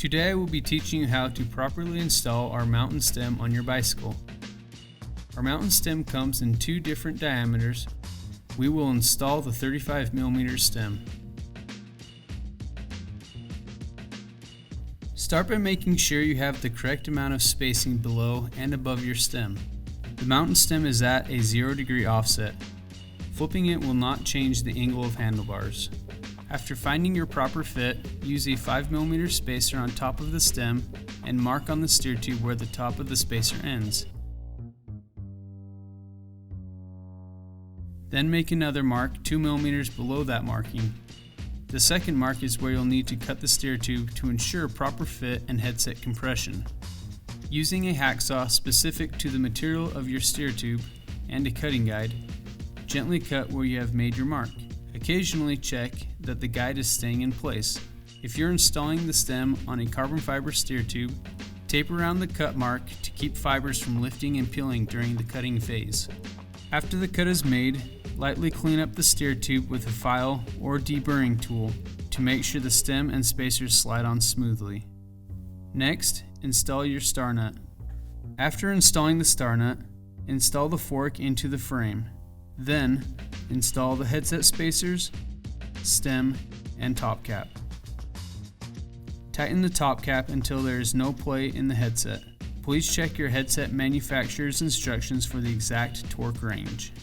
Today I will be teaching you how to properly install our mountain stem on your bicycle. Our mountain stem comes in two different diameters. We will install the 35mm stem. Start by making sure you have the correct amount of spacing below and above your stem. The mountain stem is at a 0° offset. Flipping it will not change the angle of handlebars. After finding your proper fit, use a 5mm spacer on top of the stem and mark on the steer tube where the top of the spacer ends. Then make another mark 2mm below that marking. The second mark is where you'll need to cut the steer tube to ensure proper fit and headset compression. Using a hacksaw specific to the material of your steer tube and a cutting guide, gently cut where you have made your mark. Occasionally check that the guide is staying in place. If you're installing the stem on a carbon fiber steer tube, tape around the cut mark to keep fibers from lifting and peeling during the cutting phase. After the cut is made, lightly clean up the steer tube with a file or deburring tool to make sure the stem and spacers slide on smoothly. Next, install your star nut. After installing the star nut, install the fork into the frame. Then, install the headset spacers, stem, and top cap. Tighten the top cap until there is no play in the headset. Please check your headset manufacturer's instructions for the exact torque range.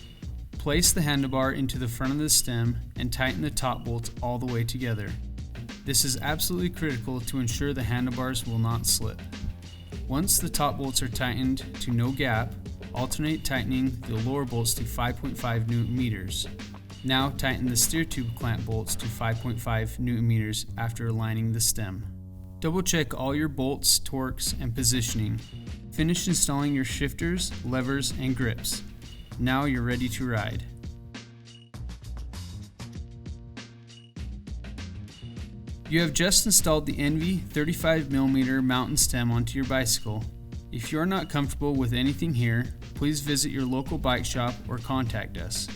Place the handlebar into the front of the stem and tighten the top bolts all the way together. This is absolutely critical to ensure the handlebars will not slip. Once the top bolts are tightened to no gap, alternate tightening the lower bolts to 5.5 Nm. Now tighten the steer tube clamp bolts to 5.5 Nm after aligning the stem. Double check all your bolts, torques, and positioning. Finish installing your shifters, levers, and grips. Now you're ready to ride. You have just installed the ENVE 35mm mountain stem onto your bicycle. If you're not comfortable with anything here, please visit your local bike shop or contact us.